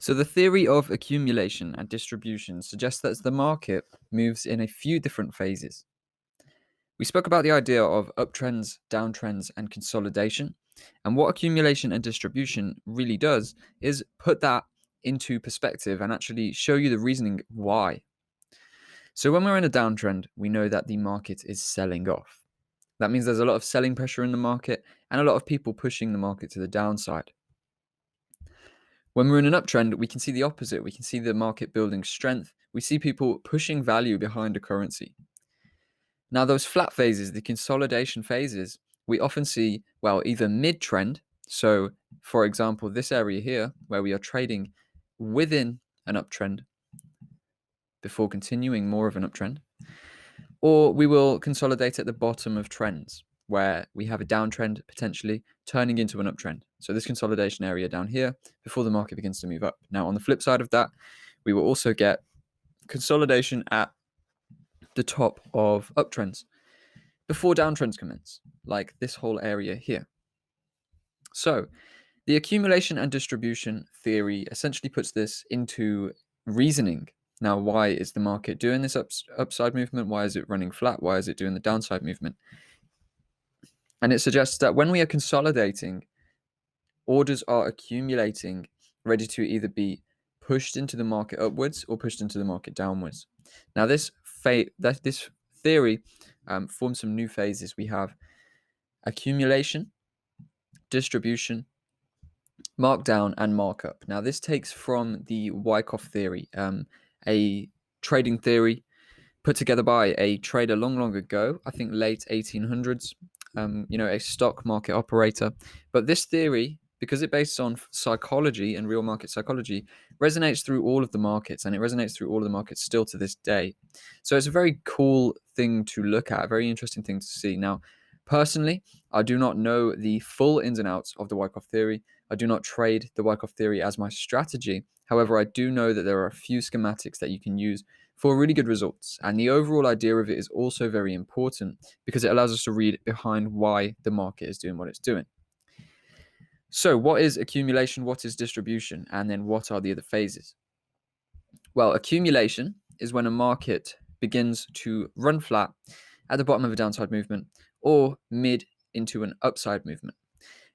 So, the theory of accumulation and distribution suggests that the market moves in a few different phases. We spoke about the idea of uptrends, downtrends, and consolidation. And what accumulation and distribution really does is put that into perspective and actually show you the reasoning why. So, when we're in a downtrend, we know that the market is selling off. That means there's a lot of selling pressure in the market and a lot of people pushing the market to the downside. When we're in an uptrend, we can see the opposite. We can see the market building strength. We see people pushing value behind a currency. Now, those flat phases, the consolidation phases, we often see, well, either mid trend. So, for example, this area here, where we are trading within an uptrend before continuing more of an uptrend, or we will consolidate at the bottom of trends, where we have a downtrend potentially turning into an uptrend. So, this consolidation area down here before the market begins to move up. Now, on the flip side of that, we will also get consolidation at the top of uptrends before downtrends commence, like this whole area here. So, the accumulation and distribution theory essentially puts this into reasoning. Now, why is the market doing this upside movement? Why is it running flat? Why is it doing the downside movement? And it suggests that when we are consolidating, orders are accumulating, ready to either be pushed into the market upwards or pushed into the market downwards. Now, this theory forms some new phases. We have accumulation, distribution, markdown, and markup. Now, this takes from the Wyckoff theory, a trading theory put together by a trader long ago, I think late 1800s, a stock market operator. But this theory, because it's based on psychology and real market psychology, resonates through all of the markets, and it resonates through all of the markets still to this day. So it's a very cool thing to look at, a very interesting thing to see. Now, personally, I do not know the full ins and outs of the Wyckoff theory. I do not trade the Wyckoff theory as my strategy. However, I do know that there are a few schematics that you can use for really good results. And the overall idea of it is also very important because it allows us to read behind why the market is doing what it's doing. So, what is accumulation? What is distribution? And then what are the other phases? Well, accumulation is when a market begins to run flat at the bottom of a downside movement or mid into an upside movement.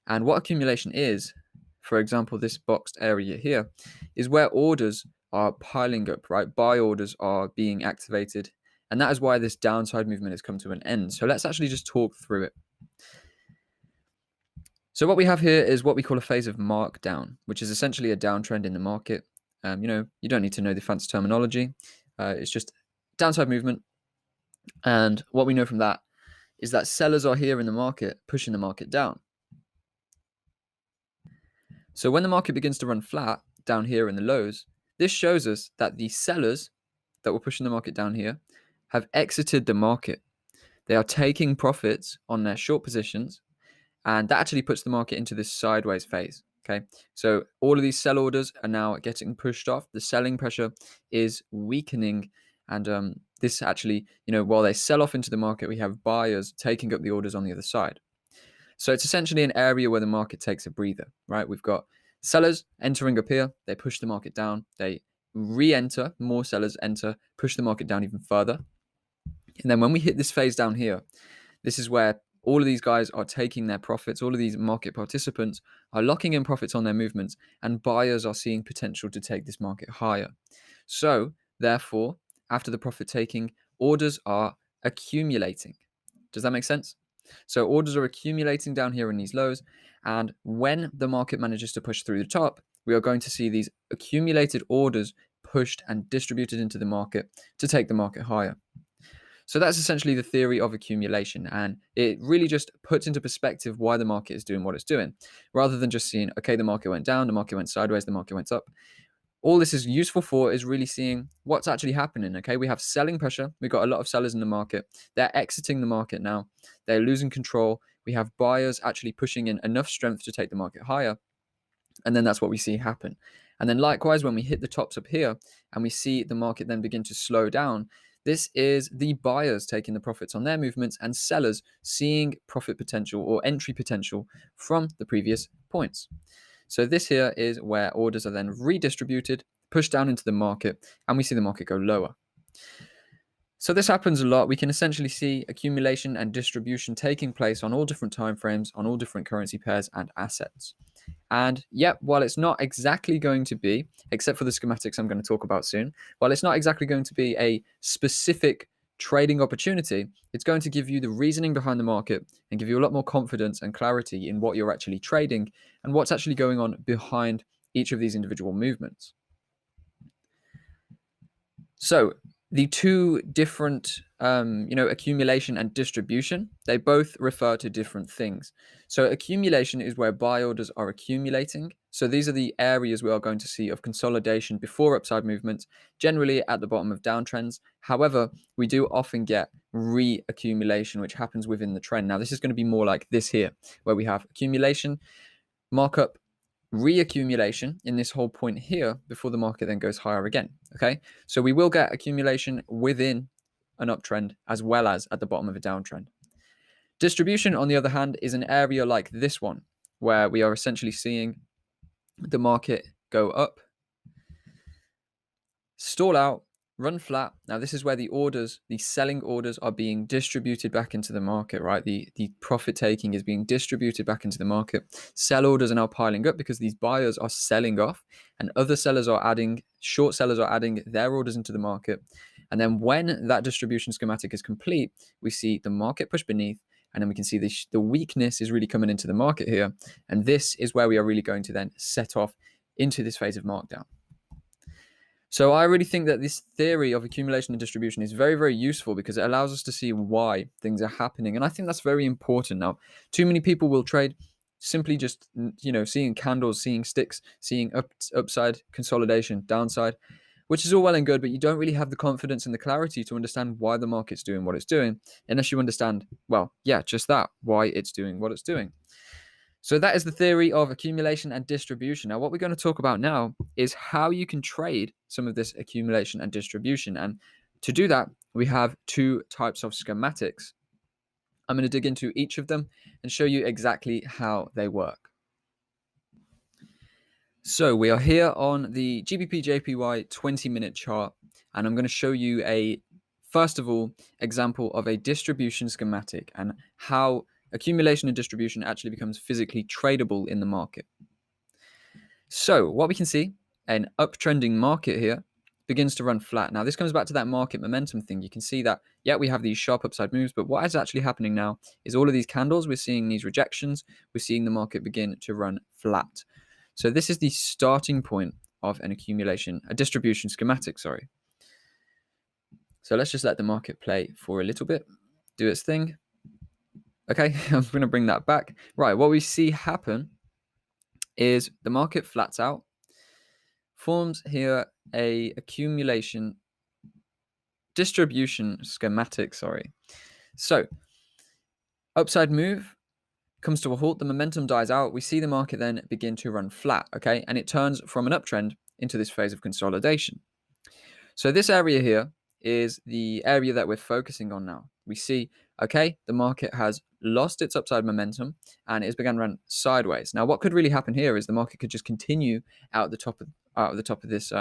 And what accumulation is, for example, this boxed area here, is where orders are piling up, right? Buy orders are being activated. And that is why this downside movement has come to an end. So let's actually just talk through it. So what we have here is what we call a phase of markdown, which is essentially a downtrend in the market. You don't need to know the fancy terminology. It's just downside movement. And what we know from that is that sellers are here in the market, pushing the market down. So when the market begins to run flat down here in the lows, this shows us that the sellers that were pushing the market down here have exited the market. They are taking profits on their short positions, and that actually puts the market into this sideways phase. Okay, so all of these sell orders are now getting pushed off. The selling pressure is weakening, and this actually, while they sell off into the market, we have buyers taking up the orders on the other side. So it's essentially an area where the market takes a breather, right? We've got sellers entering up here. They push the market down. They re-enter. More sellers enter, push the market down even further. And then when we hit this phase down here, this is where all of these guys are taking their profits. All of these market participants are locking in profits on their movements, and buyers are seeing potential to take this market higher. So therefore, after the profit taking, orders are accumulating. Does that make sense? So orders are accumulating down here in these lows, and when the market manages to push through the top, we are going to see these accumulated orders pushed and distributed into the market to take the market higher. So that's essentially the theory of accumulation, and it really just puts into perspective why the market is doing what it's doing, rather than just seeing, okay, the market went down, the market went sideways, the market went up. All this is useful for is really seeing what's actually happening. Okay, we have selling pressure. We've got a lot of sellers in the market. They're exiting the market now. They're losing control. We have buyers actually pushing in enough strength to take the market higher. And then that's what we see happen. And then likewise, when we hit the tops up here and we see the market then begin to slow down, this is the buyers taking the profits on their movements and sellers seeing profit potential or entry potential from the previous points. So this here is where orders are then redistributed, pushed down into the market, and we see the market go lower. So this happens a lot. We can essentially see accumulation and distribution taking place on all different time frames, on all different currency pairs and assets. And yet, while it's not exactly going to be, except for the schematics I'm going to talk about soon, while it's not exactly going to be a specific trading opportunity, it's going to give you the reasoning behind the market and give you a lot more confidence and clarity in what you're actually trading and what's actually going on behind each of these individual movements. So the two different, accumulation and distribution, they both refer to different things. So accumulation is where buy orders are accumulating. So these are the areas we are going to see of consolidation before upside movements, generally at the bottom of downtrends. However, we do often get reaccumulation, which happens within the trend. Now, this is going to be more like this here, where we have accumulation, markup, reaccumulation in this whole point here before the market then goes higher again. Okay, so we will get accumulation within an uptrend as well as at the bottom of a downtrend. Distribution, on the other hand, is an area like this one where we are essentially seeing the market go up, stall out, run flat. Now, this is where the orders, the selling orders, are being distributed back into the market, right? The profit taking is being distributed back into the market. Sell orders are now piling up because these buyers are selling off and other sellers are adding, short sellers are adding their orders into the market. And then when that distribution schematic is complete, we see the market push beneath, and then we can see the weakness is really coming into the market here. And this is where we are really going to then set off into this phase of markdown. So I really think that this theory of accumulation and distribution is very, very useful because it allows us to see why things are happening. And I think that's very important now. Too many people will trade simply just, seeing candles, seeing sticks, seeing upside, consolidation, downside, which is all well and good, but you don't really have the confidence and the clarity to understand why the market's doing what it's doing, unless you understand, just that, why it's doing what it's doing. So that is the theory of accumulation and distribution. Now, what we're going to talk about now is how you can trade some of this accumulation and distribution. And to do that, we have two types of schematics. I'm going to dig into each of them and show you exactly how they work. So we are here on the GBP JPY 20-minute chart, and I'm going to show you first of all, example of a distribution schematic and how accumulation and distribution actually becomes physically tradable in the market. So what we can see, an uptrending market here begins to run flat. Now this comes back to that market momentum thing. You can see that, we have these sharp upside moves, but what is actually happening now is all of these candles, we're seeing these rejections, we're seeing the market begin to run flat. So this is the starting point of a distribution schematic, sorry. So let's just let the market play for a little bit, do its thing. Okay, I'm going to bring that back. Right, what we see happen is the market flats out, forms here a distribution schematic, sorry. So, upside move comes to a halt, the momentum dies out, we see the market then begin to run flat, okay? And it turns from an uptrend into this phase of consolidation. So this area here is the area that we're focusing on now. We see, okay, the market has lost its upside momentum and it's begun to run sideways. Now, what could really happen here is the market could just continue out the top of this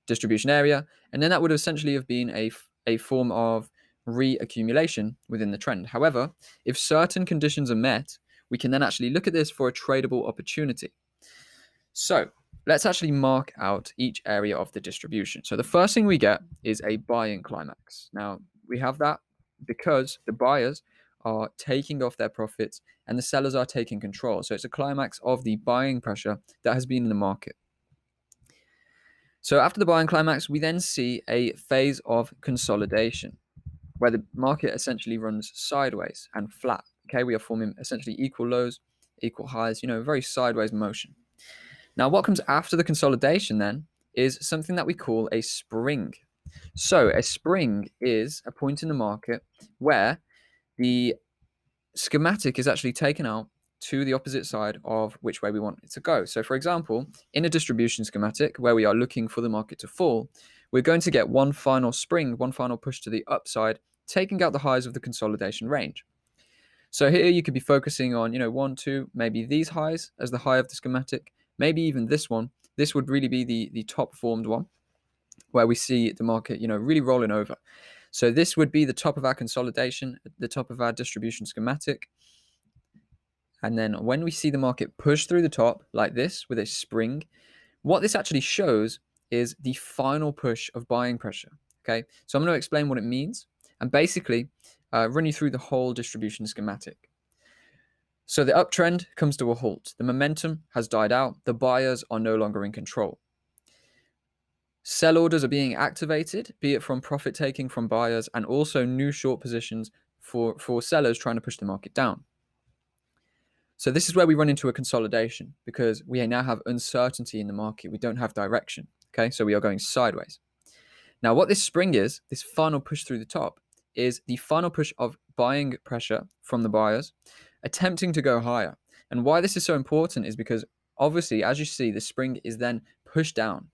distribution area, and then that would essentially have been a form of reaccumulation within the trend. However, if certain conditions are met, we can then actually look at this for a tradable opportunity. So let's actually mark out each area of the distribution. So the first thing we get is a buying climax. Now, we have that because the buyers are taking off their profits and the sellers are taking control. So it's a climax of the buying pressure that has been in the market. So after the buying climax, we then see a phase of consolidation where the market essentially runs sideways and flat. Okay, we are forming essentially equal lows, equal highs, very sideways motion. Now, what comes after the consolidation then is something that we call a spring. So a spring is a point in the market where the schematic is actually taken out to the opposite side of which way we want it to go. So for example, in a distribution schematic where we are looking for the market to fall, we're going to get one final spring, one final push to the upside, taking out the highs of the consolidation range. So here you could be focusing on, 1, 2, maybe these highs as the high of the schematic, maybe even this one. This would really be the top formed one, where we see the market, really rolling over. So this would be the top of our consolidation, the top of our distribution schematic. And then when we see the market push through the top like this with a spring, what this actually shows is the final push of buying pressure. Okay, so I'm going to explain what it means and basically run you through the whole distribution schematic. So the uptrend comes to a halt. The momentum has died out. The buyers are no longer in control. Sell orders are being activated, be it from profit taking from buyers and also new short positions for sellers trying to push the market down. So this is where we run into a consolidation because we now have uncertainty in the market. We don't have direction. Okay, so we are going sideways. Now, what this spring is, this final push through the top, is the final push of buying pressure from the buyers, attempting to go higher. And why this is so important is because obviously, as you see, the spring is then pushed down.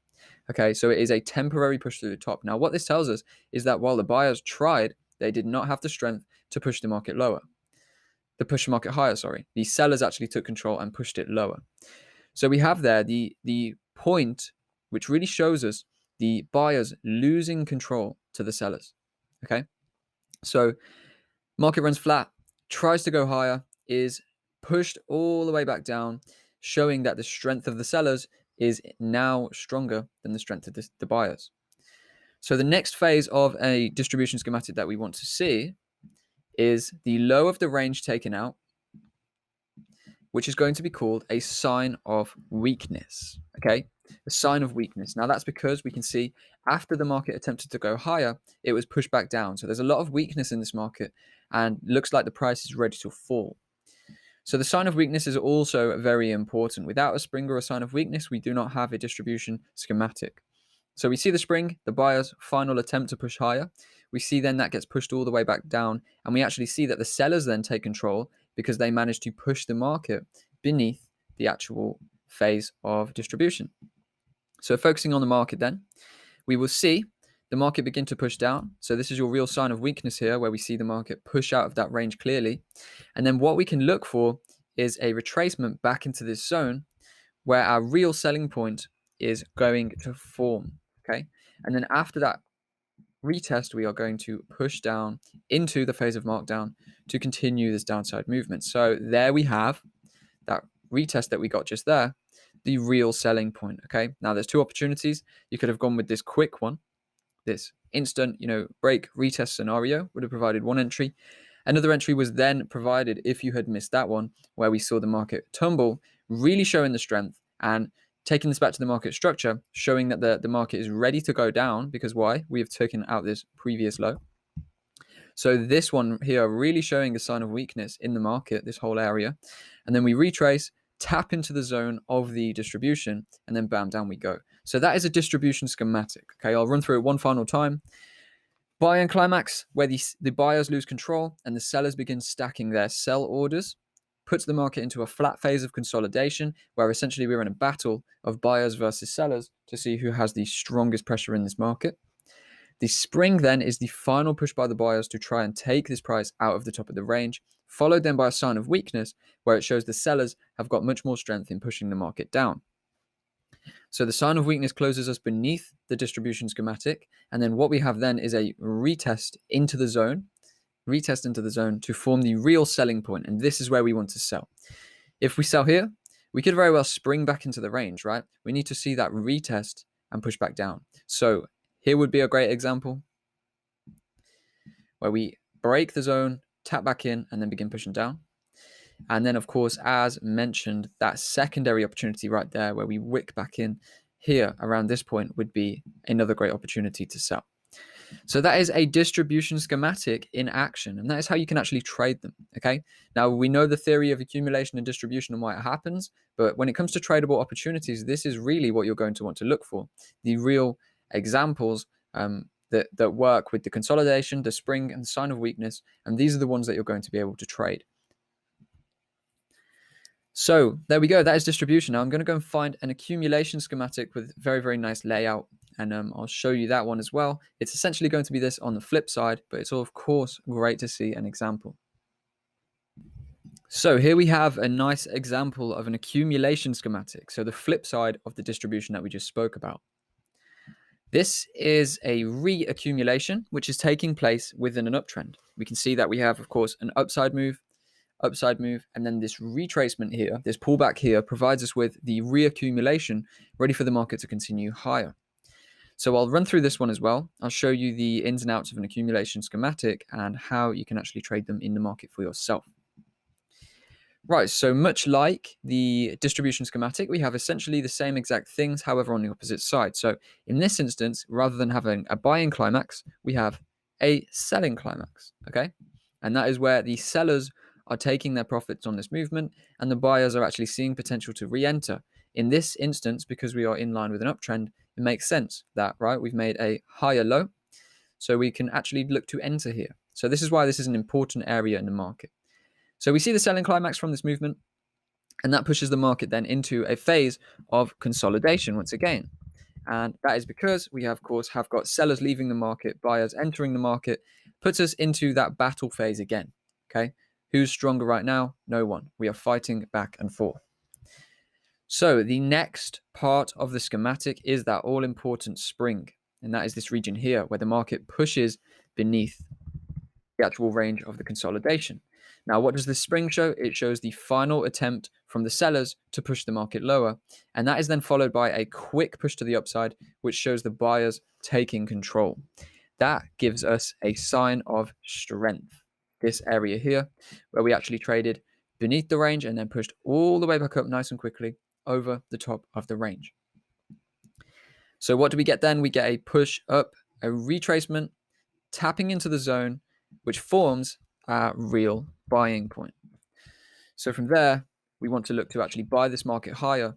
Okay, so it is a temporary push through the top. Now, what this tells us is that while the buyers tried, they did not have the strength to push the market higher, sorry. The sellers actually took control and pushed it lower. So we have there the point which really shows us the buyers losing control to the sellers. Okay, so market runs flat, tries to go higher, is pushed all the way back down, showing that the strength of the sellers is now stronger than the strength of the buyers. So the next phase of a distribution schematic that we want to see is the low of the range taken out, which is going to be called a sign of weakness. Okay, a sign of weakness. Now that's because we can see after the market attempted to go higher, it was pushed back down. So there's a lot of weakness in this market and looks like the price is ready to fall. So the sign of weakness is also very important. Without a spring or a sign of weakness, we do not have a distribution schematic. So we see the spring, the buyer's final attempt to push higher. We see then that gets pushed all the way back down. And we actually see that the sellers then take control because they manage to push the market beneath the actual phase of distribution. So focusing on the market then, we will see the market begin to push down. So this is your real sign of weakness here, where we see the market push out of that range clearly. And then what we can look for is a retracement back into this zone where our real selling point is going to form. Okay, and then after that retest, we are going to push down into the phase of markdown to continue this downside movement. So there we have that retest that we got just there, the real selling point. Okay, now there's two opportunities. You could have gone with this quick one, this instant, break retest scenario would have provided one entry. Another entry was then provided if you had missed that one, where we saw the market tumble, really showing the strength and taking this back to the market structure, showing that the market is ready to go down because why? We have taken out this previous low. So this one here really showing a sign of weakness in the market, this whole area. And then we retrace, tap into the zone of the distribution, and then bam, down we go. So that is a distribution schematic. Okay, I'll run through it one final time. Buy and climax, where the buyers lose control and the sellers begin stacking their sell orders, puts the market into a flat phase of consolidation, where essentially we're in a battle of buyers versus sellers to see who has the strongest pressure in this market. The spring then is the final push by the buyers to try and take this price out of the top of the range, followed then by a sign of weakness, where it shows the sellers have got much more strength in pushing the market down. So the sign of weakness closes us beneath the distribution schematic. And then what we have then is a retest into the zone to form the real selling point. And this is where we want to sell. If we sell here, we could very well spring back into the range, right? We need to see that retest and push back down. So here would be a great example where we break the zone, tap back in, and then begin pushing down. And then, of course, as mentioned, that secondary opportunity right there where we wick back in here around this point would be another great opportunity to sell. So that is a distribution schematic in action, and that is how you can actually trade them, okay? Now, we know the theory of accumulation and distribution and why it happens, but when it comes to tradable opportunities, this is really what you're going to want to look for. The real examples that work with the consolidation, the spring, and the sign of weakness, and these are the ones that you're going to be able to trade. So there we go. That is distribution. Now I'm going to go and find an accumulation schematic with very, very nice layout. And I'll show you that one as well. It's essentially going to be this on the flip side, but it's of course great to see an example. So here we have a nice example of an accumulation schematic. So the flip side of the distribution that we just spoke about. This is a reaccumulation, which is taking place within an uptrend. We can see that we have, of course, an upside move, and then this retracement here, this pullback here, provides us with the reaccumulation ready for the market to continue higher. So I'll run through this one as well. I'll show you the ins and outs of an accumulation schematic and how you can actually trade them in the market for yourself. Right, so much like the distribution schematic, we have essentially the same exact things, however, on the opposite side. So in this instance, rather than having a buying climax, we have a selling climax, okay? And that is where the sellers are taking their profits on this movement and the buyers are actually seeing potential to re-enter. In this instance, because we are in line with an uptrend, it makes sense that, right, we've made a higher low, so we can actually look to enter here. So this is why this is an important area in the market. So we see the selling climax from this movement, and that pushes the market then into a phase of consolidation once again. And that is because we, of course, have got sellers leaving the market, buyers entering the market, puts us into that battle phase again. Okay, who's stronger right now? No one. We are fighting back and forth. So the next part of the schematic is that all-important spring, and that is this region here where the market pushes beneath the actual range of the consolidation. Now, what does this spring show? It shows the final attempt from the sellers to push the market lower, and that is then followed by a quick push to the upside, which shows the buyers taking control. That gives us a sign of strength. This area here, where we actually traded beneath the range and then pushed all the way back up nice and quickly over the top of the range. So what do we get then? We get a push up, a retracement, tapping into the zone, which forms our real buying point. So from there, we want to look to actually buy this market higher.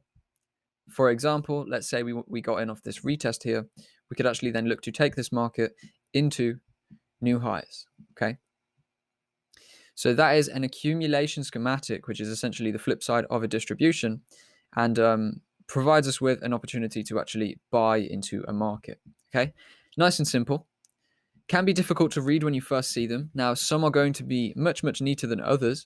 For example, let's say we got in off this retest here. We could actually then look to take this market into new highs, okay? So that is an accumulation schematic, which is essentially the flip side of a distribution, and provides us with an opportunity to actually buy into a market, okay? Nice and simple. Can be difficult to read when you first see them. Now, some are going to be much, much neater than others.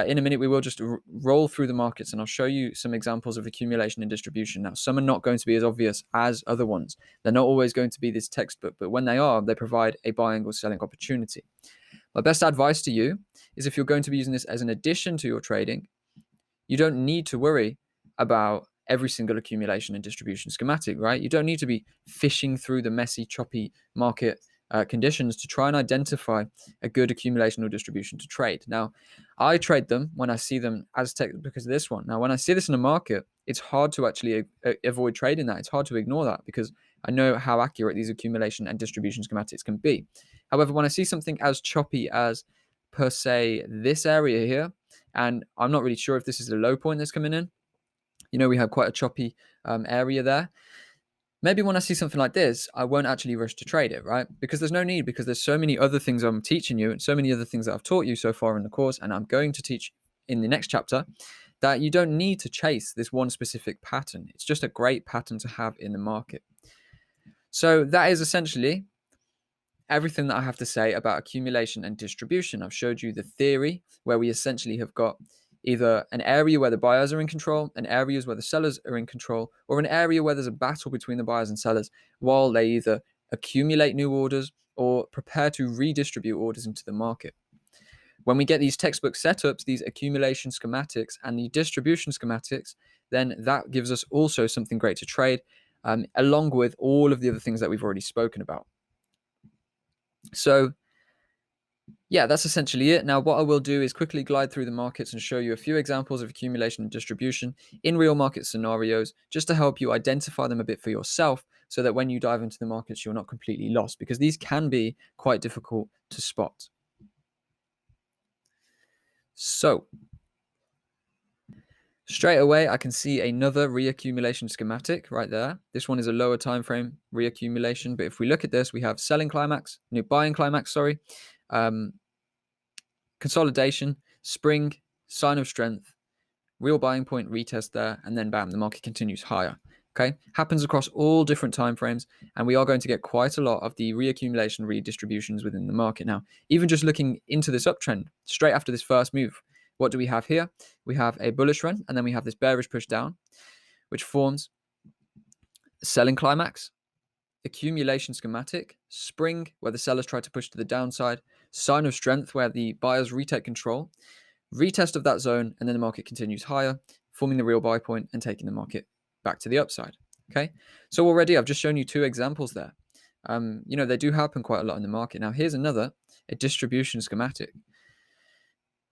In a minute, we will just roll through the markets and I'll show you some examples of accumulation and distribution. Now, some are not going to be as obvious as other ones. They're not always going to be this textbook, but when they are, they provide a buying or selling opportunity. My best advice to you is if you're going to be using this as an addition to your trading, you don't need to worry about every single accumulation and distribution schematic, right? You don't need to be fishing through the messy, choppy market conditions to try and identify a good accumulation or distribution to trade. Now, I trade them when I see them as because of this one. Now, when I see this in a market, it's hard to actually avoid trading that. It's hard to ignore that because I know how accurate these accumulation and distribution schematics can be. However, when I see something as choppy as, per se, this area here, and I'm not really sure if this is a low point that's coming in, we have quite a choppy area there. Maybe when I see something like this, I won't actually rush to trade it, right? Because there's no need, because there's so many other things I'm teaching you and so many other things that I've taught you so far in the course, and I'm going to teach in the next chapter, that you don't need to chase this one specific pattern. It's just a great pattern to have in the market. So that is essentially everything that I have to say about accumulation and distribution. I've showed you the theory where we essentially have got either an area where the buyers are in control, an areas where the sellers are in control, or an area where there's a battle between the buyers and sellers while they either accumulate new orders or prepare to redistribute orders into the market. When we get these textbook setups, these accumulation schematics and the distribution schematics, then that gives us also something great to trade, along with all of the other things that we've already spoken about. So yeah, that's essentially it. Now, what I will do is quickly glide through the markets and show you a few examples of accumulation and distribution in real market scenarios, just to help you identify them a bit for yourself, so that when you dive into the markets, you're not completely lost, because these can be quite difficult to spot. So straight away, I can see another reaccumulation schematic right there. This one is a lower time frame reaccumulation, but if we look at this, we have selling climax, new buying climax, consolidation, spring, sign of strength, real buying point, retest there, and then bam, the market continues higher. Okay, happens across all different time frames, and we are going to get quite a lot of the reaccumulation redistributions within the market. Now, even just looking into this uptrend straight after this first move, what do we have here? We have a bullish run, and then we have this bearish push down, which forms selling climax, accumulation schematic, spring, where the sellers try to push to the downside, sign of strength, where the buyers retake control, retest of that zone, and then the market continues higher, forming the real buy point and taking the market back to the upside. Okay, so already I've just shown you 2 examples there. They do happen quite a lot in the market. Now here's another, a distribution schematic.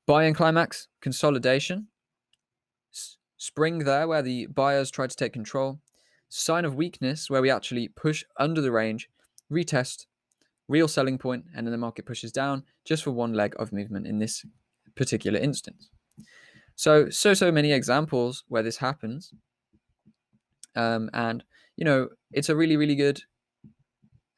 Buy-in climax, consolidation, spring there where the buyers try to take control, sign of weakness where we actually push under the range, retest, real selling point, and then the market pushes down just for one leg of movement in this particular instance. So many examples where this happens. And it's a really, really good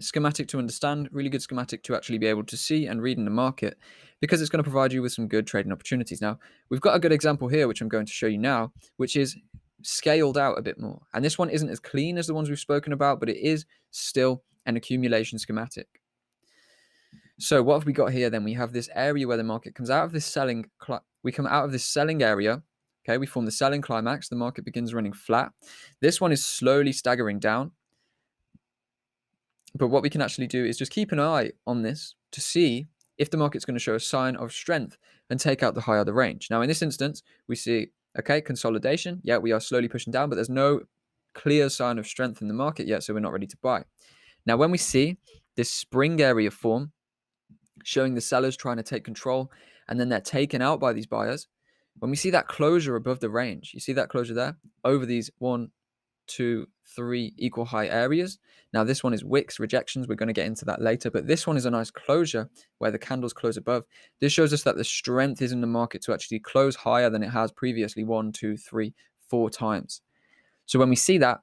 schematic to understand, really good schematic to actually be able to see and read in the market, because it's going to provide you with some good trading opportunities. Now, we've got a good example here, which I'm going to show you now, which is scaled out a bit more. And this one isn't as clean as the ones we've spoken about, but it is still an accumulation schematic. So what have we got here then? We have this area where the market comes out of this selling, we come out of this selling area. Okay, we form the selling climax. The market begins running flat. This one is slowly staggering down. But what we can actually do is just keep an eye on this to see if the market's going to show a sign of strength and take out the high of the range. Now, in this instance, we see, okay, consolidation. Yeah, we are slowly pushing down, but there's no clear sign of strength in the market yet, so we're not ready to buy. Now, when we see this spring area form, showing the sellers trying to take control, and then they're taken out by these buyers, when we see that closure above the range, you see that closure there over these 1, 2, 3 equal high areas. Now this one is wicks, rejections. We're going to get into that later, but this one is a nice closure where the candles close above. This shows us that the strength is in the market to actually close higher than it has previously 1, 2, 3, 4 times. So when we see that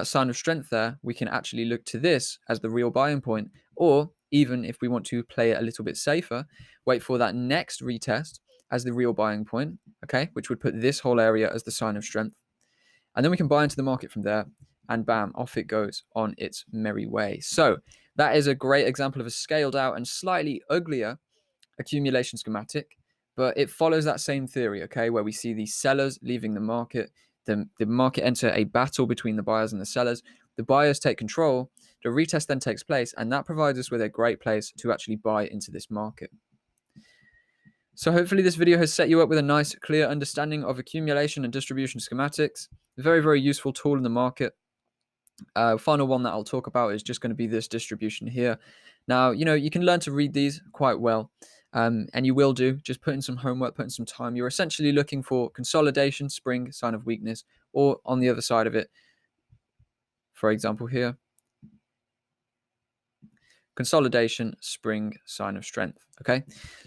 sign of strength there, we can actually look to this as the real buying point, or even if we want to play it a little bit safer, wait for that next retest as the real buying point, okay, which would put this whole area as the sign of strength. And then we can buy into the market from there, and bam, off it goes on its merry way. So that is a great example of a scaled out and slightly uglier accumulation schematic, but it follows that same theory, okay, where we see the sellers leaving the market, the market enter a battle between the buyers and the sellers, the buyers take control, the retest then takes place, and that provides us with a great place to actually buy into this market. So hopefully this video has set you up with a nice, clear understanding of accumulation and distribution schematics. A very, very useful tool in the market. Final one that I'll talk about is just going to be this distribution here. Now, you can learn to read these quite well, and you will do. Just put in some homework, put in some time. You're essentially looking for consolidation, spring, sign of weakness, or on the other side of it, for example here, consolidation, spring, sign of strength. Okay,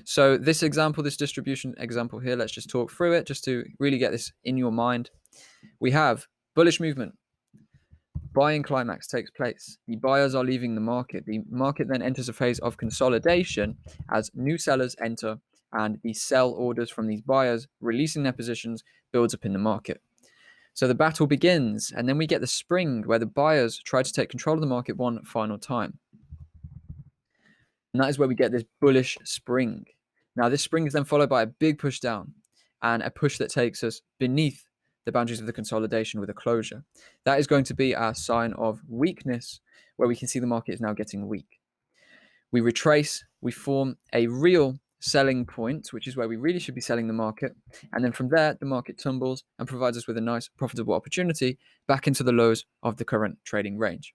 so this example, this distribution example here, let's just talk through it just to really get this in your mind. We have bullish movement. Buying climax takes place. The buyers are leaving the market. The market then enters a phase of consolidation as new sellers enter, and the sell orders from these buyers releasing their positions builds up in the market. So the battle begins, and then we get the spring where the buyers try to take control of the market one final time. And that is where we get this bullish spring. Now, this spring is then followed by a big push down and a push that takes us beneath the boundaries of the consolidation with a closure. That is going to be our sign of weakness, where we can see the market is now getting weak. We retrace, we form a real selling point, which is where we really should be selling the market. And then from there, the market tumbles and provides us with a nice profitable opportunity back into the lows of the current trading range.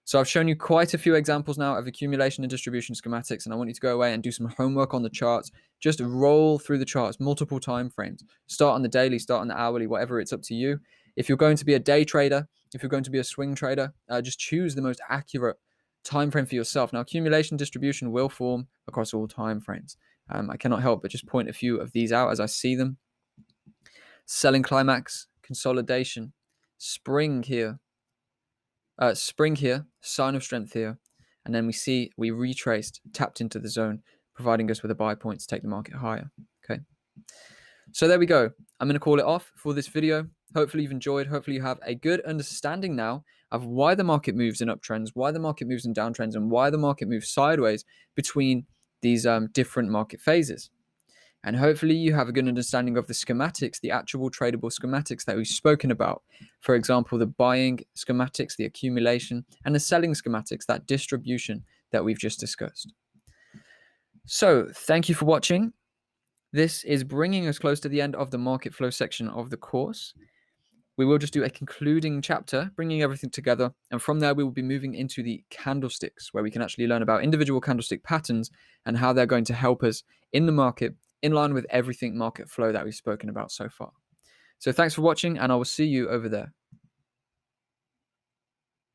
So I've shown you quite a few examples now of accumulation and distribution schematics, and I want you to go away and do some homework on the charts. Just roll through the charts, multiple time frames. Start on the daily, start on the hourly, whatever, it's up to you. If you're going to be a day trader, if you're going to be a swing trader, just choose the most accurate time frame for yourself. Now, accumulation distribution will form across all time frames. I cannot help but just point a few of these out as I see them. Selling climax, consolidation, spring here, sign of strength here, and then we retraced, tapped into the zone, providing us with a buy point to take the market higher. Okay, so there we go. I'm going to call it off for this video. Hopefully you've enjoyed. Hopefully you have a good understanding now of why the market moves in uptrends, why the market moves in downtrends, and why the market moves sideways between these different market phases. And hopefully you have a good understanding of the schematics, the actual tradable schematics that we've spoken about. For example, the buying schematics, the accumulation, and the selling schematics, that distribution that we've just discussed. So thank you for watching. This is bringing us close to the end of the market flow section of the course. We will just do a concluding chapter, bringing everything together. And from there, we will be moving into the candlesticks, where we can actually learn about individual candlestick patterns and how they're going to help us in the market in line with everything market flow that we've spoken about so far. So thanks for watching, and I will see you over there.